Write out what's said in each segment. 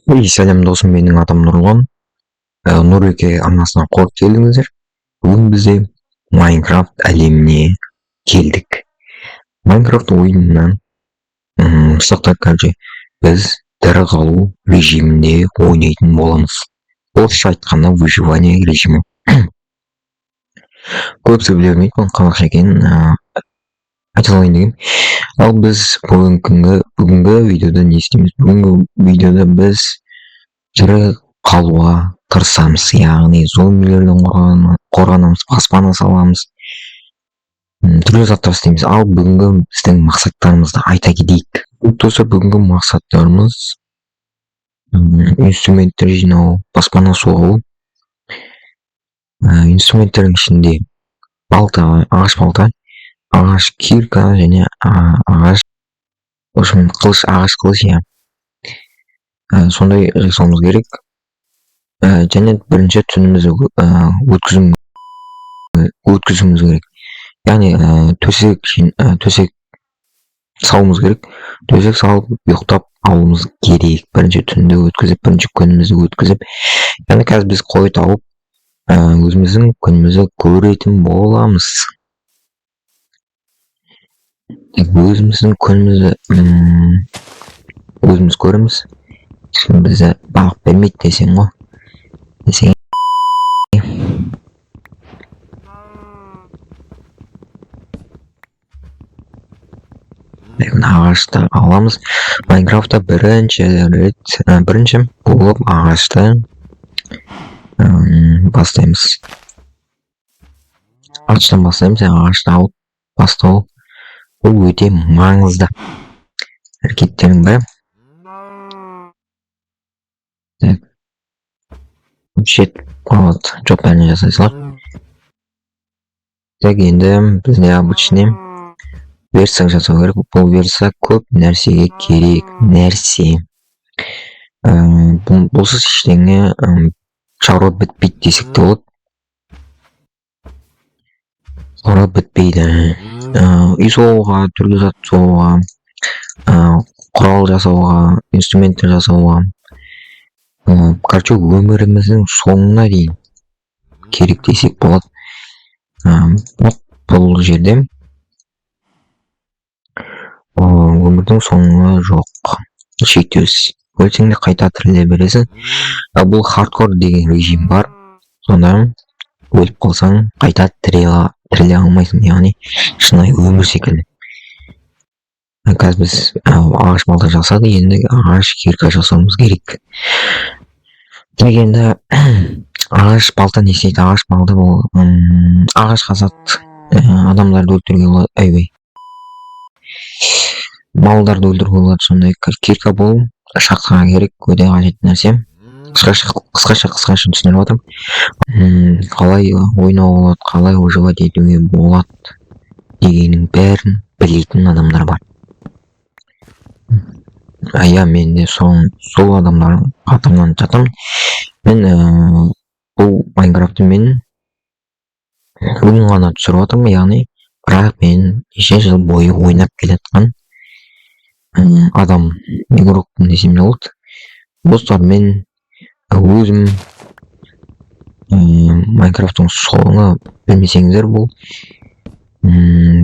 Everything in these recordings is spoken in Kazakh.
Сәлем досым, менің атым Нұрлан. Нұреке арнасына қош келдіңіздер. Бүгін бізде Майнкрафт әлеміне келдік. Майнкрафт ойынынан сақтар қазір біз тірі қалу режимінде ойнайтын боламыз. Орысша айтқанда выживание режимі. Көбісі біле бермейді бұның қазақша екенін, айта салайын деген. Ал біз бүгінгі видеода не істейміз? Бүгінгі видеода біз тірі қалуға тырысамыз, яғни зомбилерден қорғанамыз, баспана саламыз, түрлі заттар істейміз. Ал бүгінгі біздің мақсаттарымызды айта кетейік. Достар, бүгінгі мақсаттарымыз инструменттер жинау, баспана соғу. Инструменттердің ішінде балта, ағаш балта, ағаш кирка және ағаш қылыш, ағаш қылыш, сондай жасауымыз керек. Және бірінші түнімізді өткізуіміз керек. Яғни төсек салуымыз керек. Төсек салып ұйықтап алуымыз керек. Бірінші түнді өткізіп, бірінші күнімізді өткізіп. Яғни қазір біз қой тауып, өзіміздің күнімізді көретін боламыз. Өзіміздің күнімізді өзіміз көреміз. Бізді балық бермейді десең ғой. Ағашты аламыз. Майнкрафтта бірінші болып ағашты бастаймыз. Ағаштан бастаймыз, ағашты алып бастау. Бұл өте маңызды әрекеттердің бірі. Шет қуат жоқ бәріне жасайсылар. Енді бізде обычный версия жасау керек. Бұл версия көп нәрсеге керек нәрсе. Бұлсыз ештеңе шаруа бітпейді десек те болады. Шаруа бітпейді. Үй соғуға, түрлі зат соғуға, құрал жасауға, инструменттер жасауға, короче, өміріміздің соңына дейін керек десек болады. Бұл жерде өмірдің соңы жоқ, шектеусіз. Өлсең де қайта тіріле бересің. Бұл хардкор деген режим бар. Сонда өліп қалсаң қайта тіріле алмайсың, яғни шынайы өмір секілді. Қазір біз ағаш балта жасадық, енді ағаш кирка жасауымыз керек. Енді ағаш балта не істейді? Ағаш балта бұл ағаш қазады, адамдарды өлтіруге болады, малдарды өлтіруге болады. Сондай кирка бұл шахтаға керек, өте қажет нәрсе. Қысқаша түсіндіріп отырмын. Қалай ойнауға болады, қалай выживать етуге болады дегеннің бәрін білетін адамдар бар. Мен де сол адамдардың қатарынан жатамын. Мен бұл Майнкрафтты мен бүгін ғана түсіріп отырмын, яғни бірақ мен неше жыл бойы ойнап келатқан адам, игрокпын десем де болады. Достар, мен өзім Майнкрафттың соңы білмесеңіздер, бұл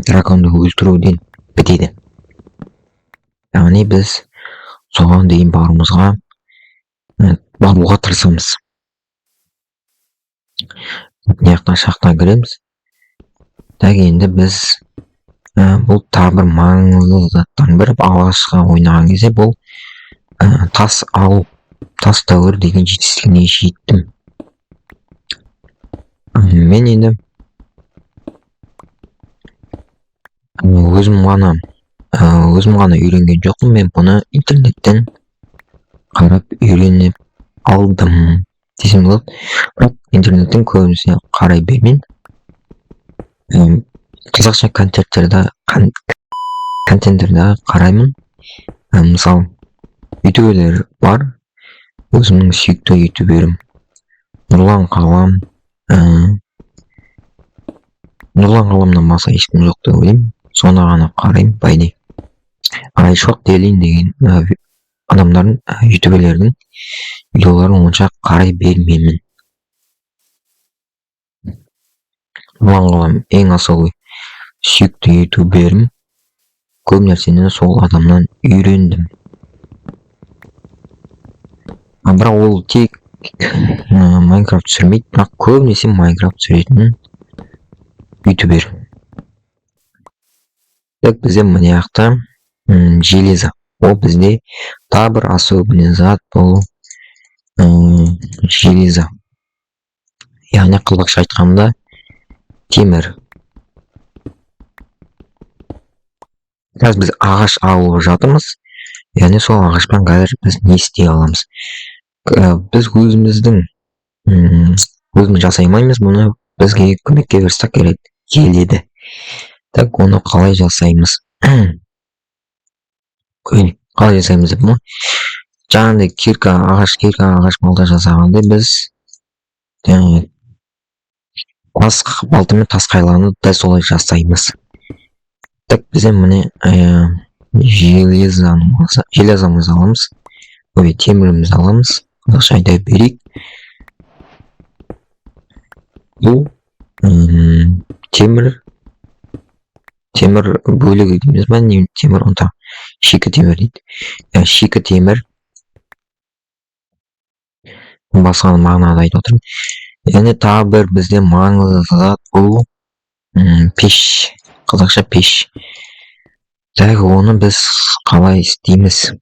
драконды өлтіруден бітеді. Яғни біз соған дейін баруға тырысамыз. Неяқта шахтаға кіреміз. Енді біз бұл тағы бір маңызды заттан бірі, ағашқа ойнаған кезде бұл тас алу, тас тәуір деген жетістігіне жеттім. Мен енді өзім ғана үйренген жоқпын. Мен бұны интернеттен қарап үйреніп алдым десем болады. Бірақ интернеттен көбінесе қарай бермеймін. Қазақша контенттерді қараймын. Мысалы, ютуберлер бар. Өзімнің сүйікті ютуберім Нұрлан Қалам. Нұрлан Қаламнан басқа ешкім жоқ деп ойлаймын. Соны ғана қараймын, байдай. Айшоқ Делин деген адамдардың ютуберлердің видеоларын онша қарай бермеймін. Бұған қалам ең асыл сүйікті ютуберім, көп нәрсені сол адамнан үйрендім. Бірақ ол тек Майнкрафт түсірмейді, бірақ көбінесе Майнкрафт түсіретін ютубер. Так бізде мына жақта железо. Ол бізде тағы бір особенный зат, бұл железо. Яғни қазақша айтқанда темір. Қазір біз ағаш алып жатырмыз. Яғни сол ағашпен қазір біз не істей аламыз? Біз өзіміз жасай алмаймыз, мұны бізге көмекке верстак келеді. Так, оны қалай жасаймыз? Қалай жасаймыз деп ма? Жаңағыдай кирка ағаш малда жасағанда біз балтамен тас қайланы дәл солай жасаймыз. Так, бізде міне железомызды аламыз. Темірімізді аламыз. Қазақша айта берейік. Бұл темір бөлігі дейміз бе, не темір онта шикі темір дейді. Шикі темір басқа мағынада айтып отырмын. Яғни тағы бір бізде маңызды зат бұл пеш, қазақша пеш. Так, оны біз қалай істейміз?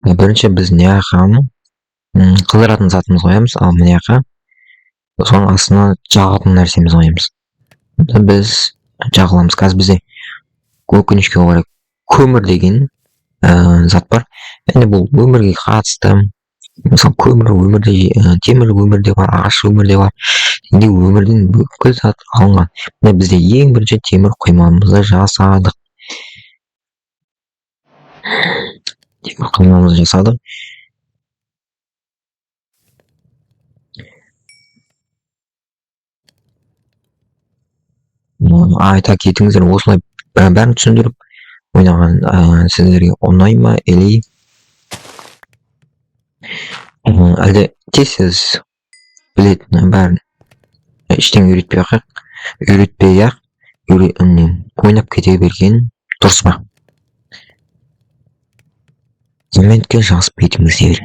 Бірінші біз мына жаққа қыздыратын затымыз қоямыз, ал мына жаққа соның астына жағатын нәрсеміз қоямыз. Біз жағыламыз. Қазір бізде өкінішке орай көмір деген зат бар. Яғни бұл өмірге қатысты. Мысалы көмір өмірде, темір өмірде бар, ағаш өмірде бар. Енді өмірден бүкіл зат алынған. Міне бізде ең бірінші темір құймамызды жасадық. Айта кетіңіздер, осылай бәрін түсіндіріп ойнаған сіздерге ұнай ма, или әлде тез білетін бәрін ештеңе үйретпей-ақ ойнап кете берген дұрыс па? Комментке жазып кетіңіздер.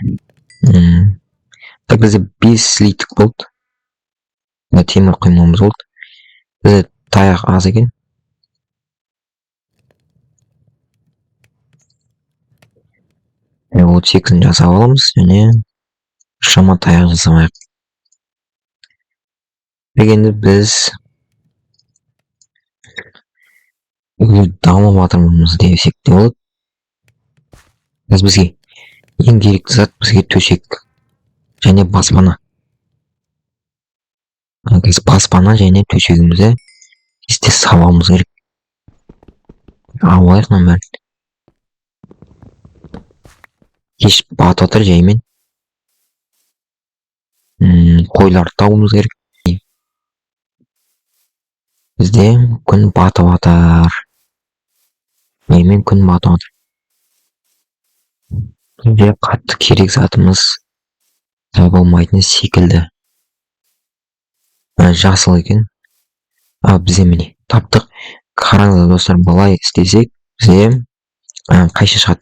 Так, бізде 5 слиток болды. Темір құймамыз болды. Бізде таяқ аз екен. Ол 8-ін жасап аламыз, және шама таяқ жасамайық. Дегенде біз дамып жатырмыз десек те болады. Бізге ең керекті зат бізге төсек және баспана. Баспана және төсегімізді тез сабауымыз керек. Алайық бәрін. Кеш батып отыр жаймен. Қойларды табуымыз керек. Бізде күн батып отыр. Жаймен күн батып отыр. Бізде қатты керек затымыз табылмайтын секілді. Жасыл екен. Бізде міне таптық. Қараңыздар достар, былай істесек бізде қайшы шығады.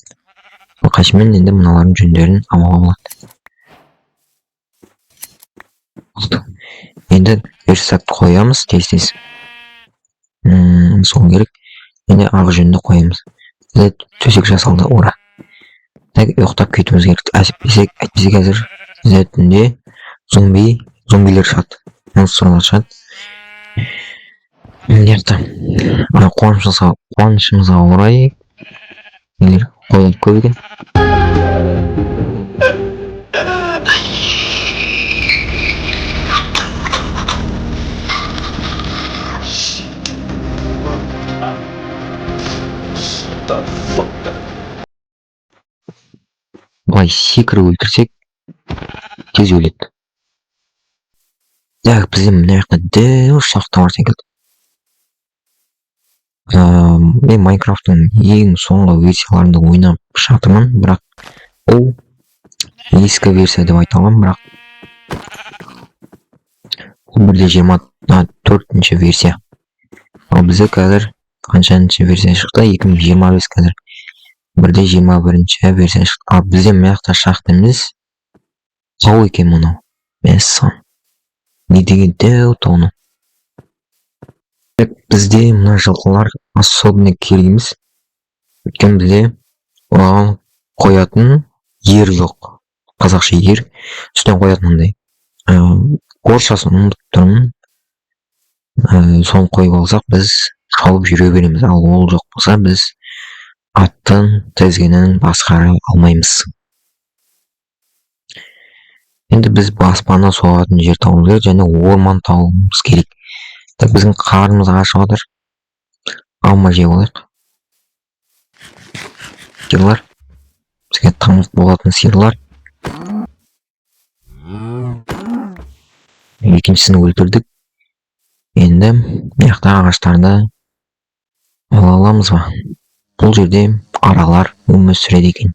Қайшымен енді мыналардың жүндерін алуға болады. Енді верстакты қоямыз тез. Сол керек. Енді ақ жүнді қоямыз. Бізде төсек жасалды, ура. Ұйықтап кетуіміз керек. Әйтпесе қазір бізде түнде зомбилер шығады. Монстрлар шығады. Қуанышымызға орай қойлар көп екен. Былай секіріп өлтірсек тез өледі. Так, бізде мына жақта дәу шахта бар секілді. мен Майнкрафттың ең соңғы версияларында ойнап жатырмын, бірақ ол ескі версия деп айта аламын, бірақ ол 1.24 версия. Ал бізде қазір қаншаншы версия шықты? 2025 қазір 1.21 версия шықты. Ал бізде мына жақта шақты емес, тау екен мынау. Мәссаған. Не деген дәу тауны. Бізде мына жылқылар особенно керек емес. Өйткені бізде оған қоятын ер жоқ. Қазақша ер, үстіне қоятын мындай. Орысшасын ұмытып тұрмын. Соны қойып алсақ, біз шауып жүре береміз. Ал ол жоқ болса, біз аттың тізгінін басқара алмаймыз. Енді біз баспана соғатын жер табуымыз керек, және орман табуымыз керек. Біздің қарнымыз ашып жатыр. Алма жеп алайық. Сиырлар. Бізге тамақ болатын сиырлар. Екіншісін өлтірдік. Енді мына ағаштарды ала аламыз ба? Бұл жерде аралар өмір сүреді екен.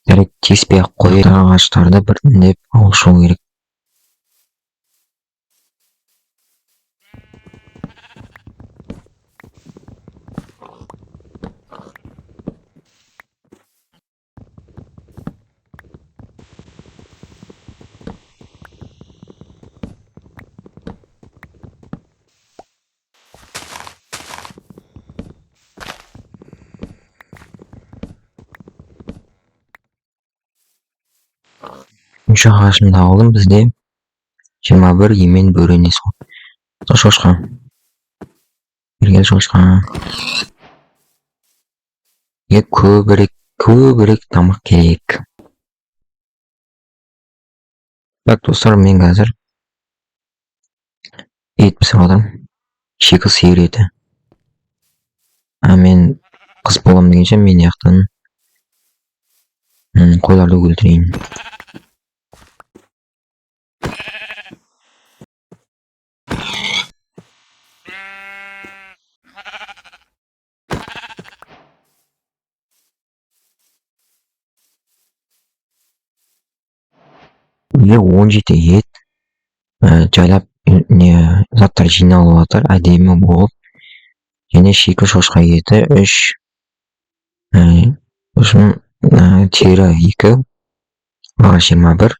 Жарайды, теспей ақ қойып ағаштарды біртіндеп алып шығу керек. Үшінші ағашымды алдым. Бізде 21 емен бөренесі бар. Шошқа. Бері кел, шошқа. Көбірек тамақ керек. Так, достар, мен қазір ет пісіріп жатырмын. Шикі сиыр еті. Мен қыз боламын дегенше мен яқтан қойларды өлтірейін. Үйге 17 ет жайлап не заттар жиналып жатыр, әдемі болып. Және шикі шошқа еті 3, тері 2, ағаш 21,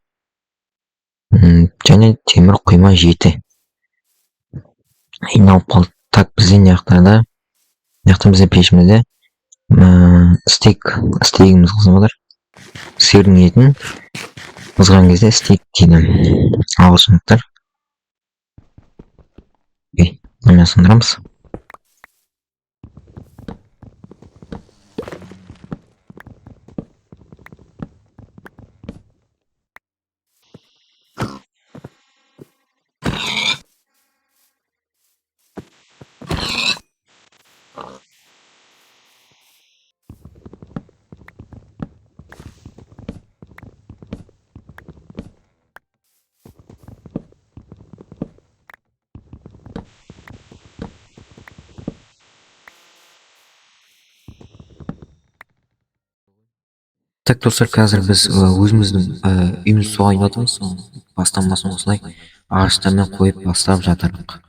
және темір құйма 7. Айналып қалды. Так, бізде не жақтарда, бізде пешімізде стейгіміз қызып жатыр. Сиырдың етін қызған кезде стейк дейді ағылшындықтар. Мына сындырамыз. Так, достар, қазір біз өзіміздің үйімізді соғайын жатырмыз. Бастамасын осылай ағаштармен қойып бастап жатырмық.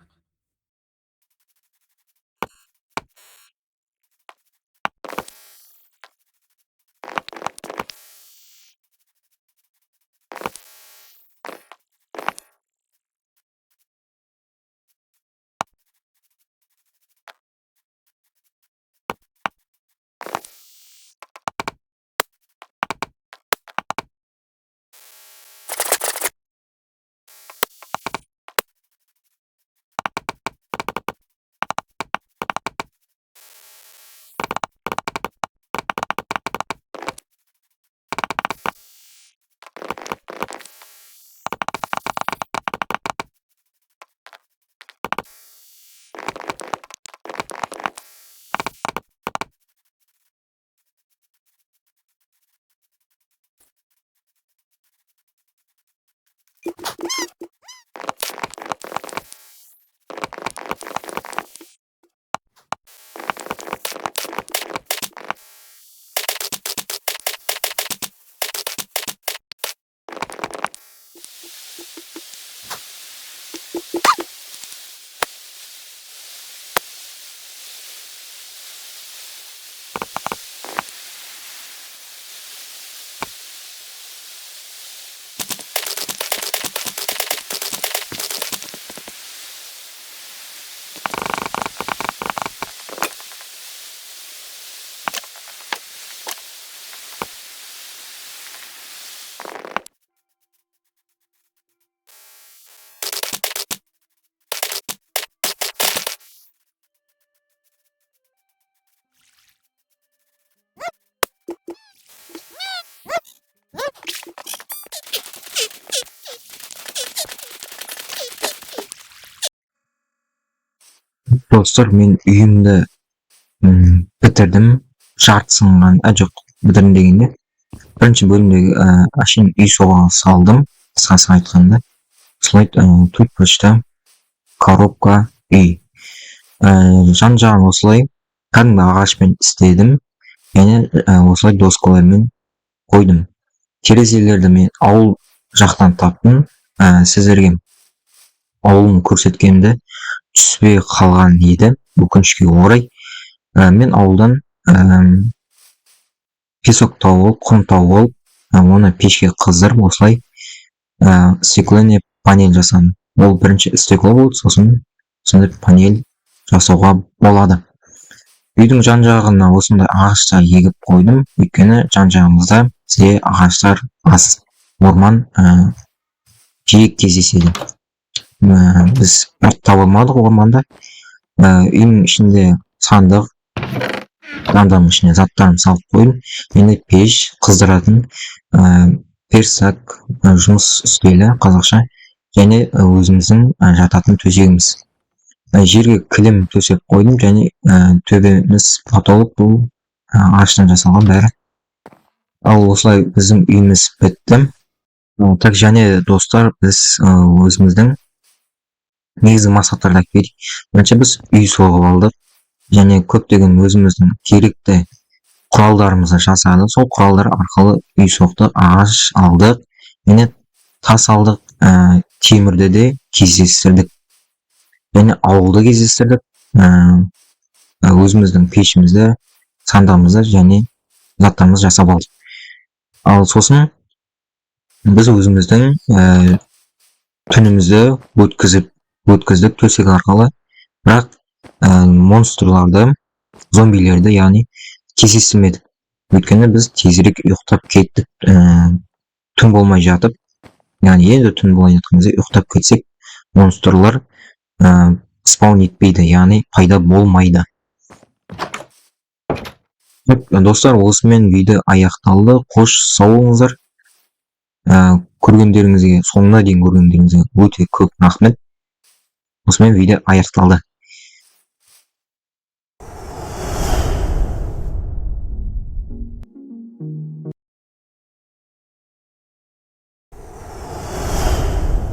Достар, мен үйімді бітірдім. Жартысын жоқ, бітірдім дегенде. Бірінші бөлімдегі әшейін үй соғуға салдым. Қысқасын айтқанда. Солай тут почта, коробка, үй. Жан жағын осылай кәдімгі ағашпен істедім. Және осылай доскалармен қойдым. Терезелерді мен ауыл жақтан таптым. Сіздерге ауылын көрсеткенімді түспей қалған еді, өкінішке орай. Мен ауылдан песок тауып, құм тауып, оны пешке қыздырып, осылай стеклянный панель жасадым. Ол бірінші стекло болды, сосын сондай панель жасауға болады. Үйдің жан жағына осындай ағаштар егіп қойдым, өйткені жан жағымызда бізде ағаштар аз, орман жиі кездеседі. Біз таба алмадық орманда. Үйдің ішінде сандық, сандығының ішіне заттарын салып қойдым. Енді пеш, қыздыратын персак, жұмыс үстелі, қазақша, және өзіміздің жататын төсегіміз. Жерге кілем төсеп қойдым, және төбеміз потолок, бұл ағаштан жасалған бәрі. Ал осылай біздің үйіміз бітті. Так, және достар, біз өзіміздің негізгі мақсаттарды айтып кетейік. Бірінші біз үй соғып алдық, және көптеген өзіміздің керекті құралдарымызды жасадық. Сол құралдар арқылы үй соқтық, ағаш алдық, және тас алдық, темірді де кездестірдік. Және ауылды кездестірдік, өзіміздің пешімізді, сандығымызды және заттарымызды жасап алдық. Ал сосын біз өзіміздің түнімізді өткіздік төсек арқылы, бірақ монстрларды, зомбилерді, яғни кездестірмедік. Өйткені біз тезірек ұйықтап кеттік. Түн болмай жатып, яғни енді түн болмай жатқанымызда ұйықтап кетсек, монстрлар спаун етпейді, яғни пайда болмайды. Достар, осымен видео аяқталды. Қош сау болыңыздар. Көргендеріңізге, соңына дейін көргендеріңізге өте көп рахмет. Осымен видео аяқталды.